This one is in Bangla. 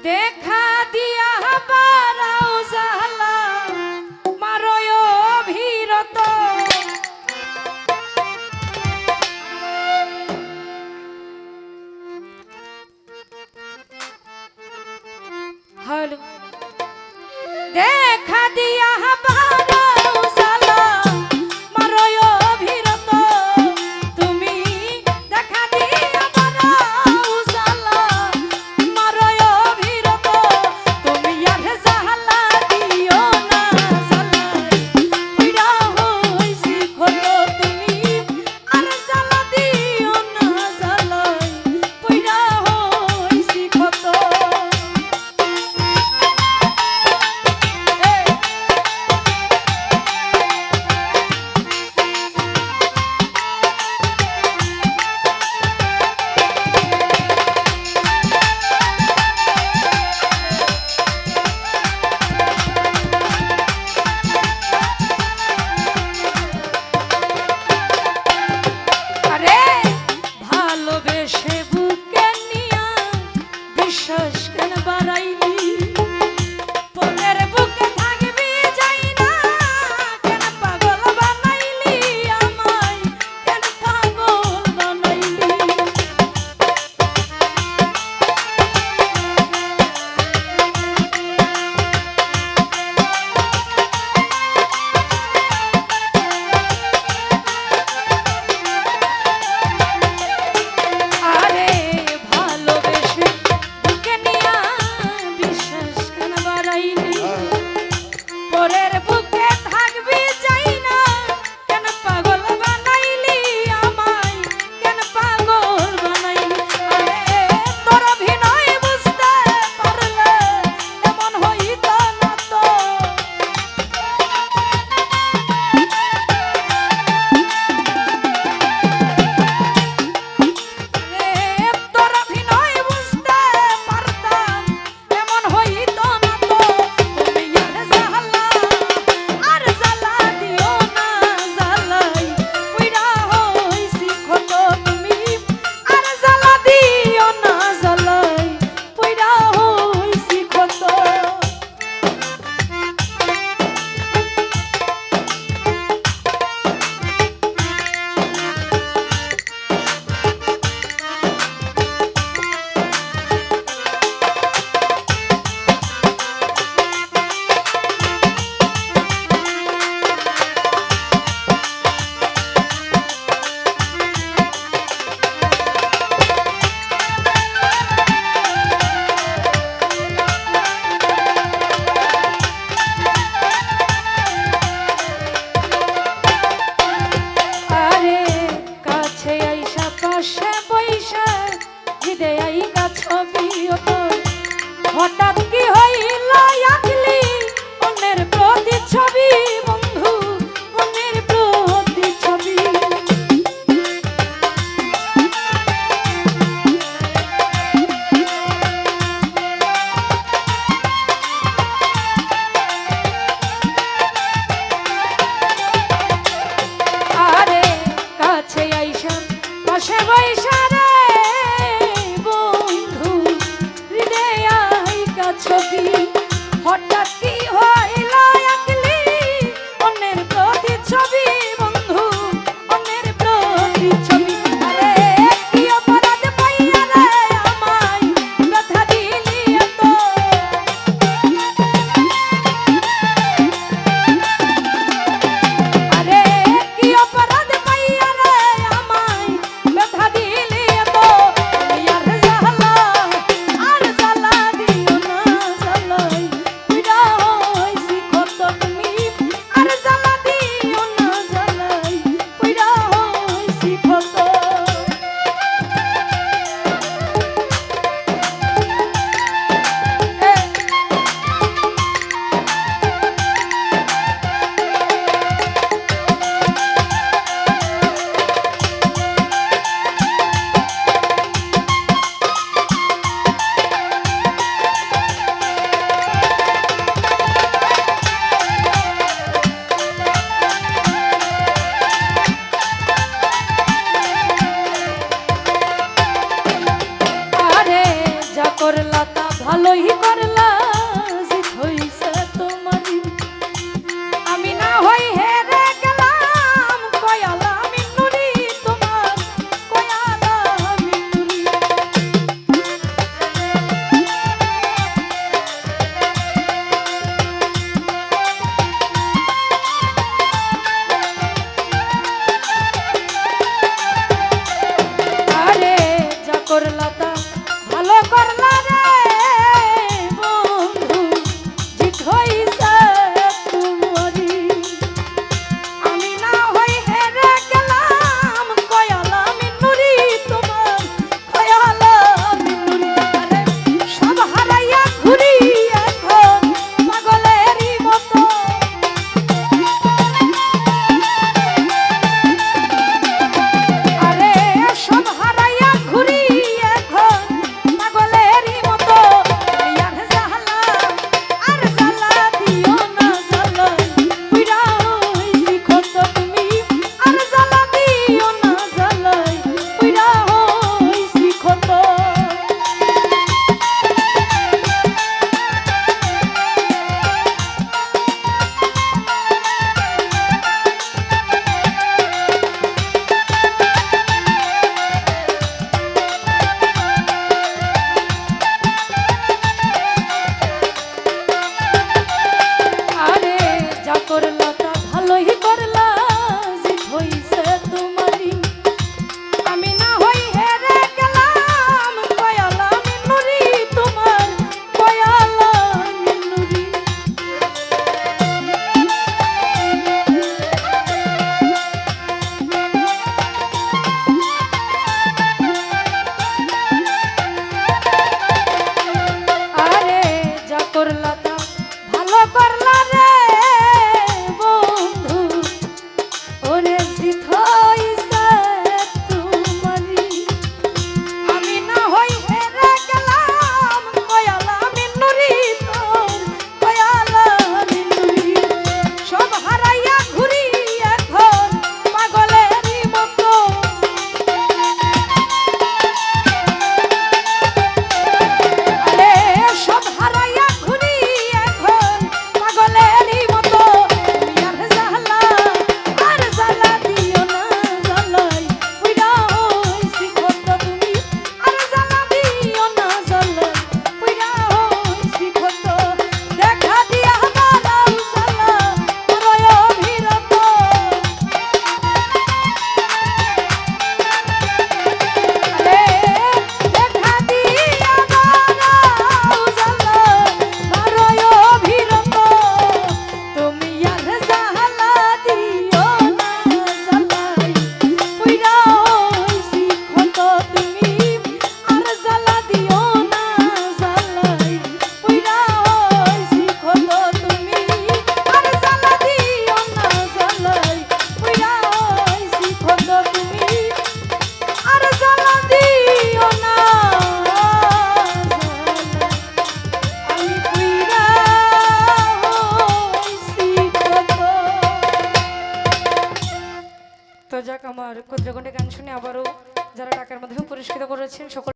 দেখা দিয়া বারাও জালা মারয় অভিরত হলো দেখা দিয়া বারাও জালা মারয় অভিরত তুমি দেখা দিয়া বারাও জালা মারয় অভিরত তুমি আর জালা দিও না জালা পইড়া হইছি ক্ষত তুমি আর জালা দিও না জালা পইড়া হইছি ক্ষত ভালোবেসে বুকে নিয়া বিশ্বাস কেন বাড়াইলি পরের বুকে থাকবি যাই না কেন পাগল বানাইলি আমায় কেন পাগল বানাইলি আরে ভালোবেসে বুকে নিয়া বিশ্বাস কেন বাড়াইলি পরের বুকে থাকবি যাই না কেন পাগল বানাইলি আমায় কেন পাগল বানাইলি আরে তোর অভিনয় বুঝতে পারলে এমন হইত না তো তোর অভিনয় বুঝতে পারতাম এমন হইত না তো তুমি আর জালা দিও না জালাই পইড়া হইছি ক্ষত তুমি আর জালা দিও না জালাই পইড়া হইছি ক্ষত আরে কাছে আইসা পাশে বইসা জিদে আইকা ছবি তোর হঠাৎ কি হইল আঁকলি অন্যের প্রতি ছবি বন্ধু অন্যের প্রতি ছবি আরে কাছে আইসা পাশে বইসা রে বন্ধু হৃদয় আইকা করলা তা ভালোই করলা জিত হইছে তোমারই আমি না হই হেরে গেলাম কয়ালা মিনুরি তোমার কয়ালা মিনুরি আরে যা করলা তা ভালো করলা রে বন্ধু জিত হইছে তোমারই আমি না হই হেরে গেলাম কয়ালা মিনুরি তোমার কয়ালা মিনুরি আরে সব হারাইয়া ঘুরি এখন পাগলেরই মতো আরে সব হারাইয়া ঘুরি এখন পাগলেরই মতো আর জ্বালা দিও না জ্বালা পুইরা হইছি কত তুমি আর জ্বালা দিও না জ্বালা পুইরা হইছি কত আরে যা করলা তা ভালোই করলা জিত হইছে তোমারই আমি না হই হেরে গেলাম কয়ালা মিনুরি তোমার কয়ালা মিনুরি আরে যা করলা তা ভালো করলা রে বন্ধু ওরে জিত হইছে তোমারই আমি না হই হেরে গেলাম কয়ালা মিনুরি তোর কয়ালা মিনুরি সব হারাইয়া ঘুরি এখন পাগলেরই মতো আরে সব হারাইয়া ঘুরি এখন পাগলেরই মতো আর জ্বালা দিও না জ্বালাই পুইরা হইছি কত তুমি আর জ্বালা দিও না জ্বালাই পুইরা হইছি কত দেখা দিয়া বালাও জ্বালা রয় অভিরত আরে দেখা দিয়া বালাও জ্বালা রয় অভিরত তুমি আর জ্বালা দিও না জ্বালাই পুইরা হইছি কত তুমি আর জ্বালা দিও না জ্বালাই পুইরা হইছি কত তুমি আর জ্বালা দিও না জ্বালাই পুইরা হইছি কত তুমি আর জ্বালা দিও না আমি পুইরা হইছি কত। তো যাক আমার ক্ষুদ্রগণ্ডে গান শুনে আবারও যারা টাকার মাধ্যমে পুরস্কৃত করেছেন সকল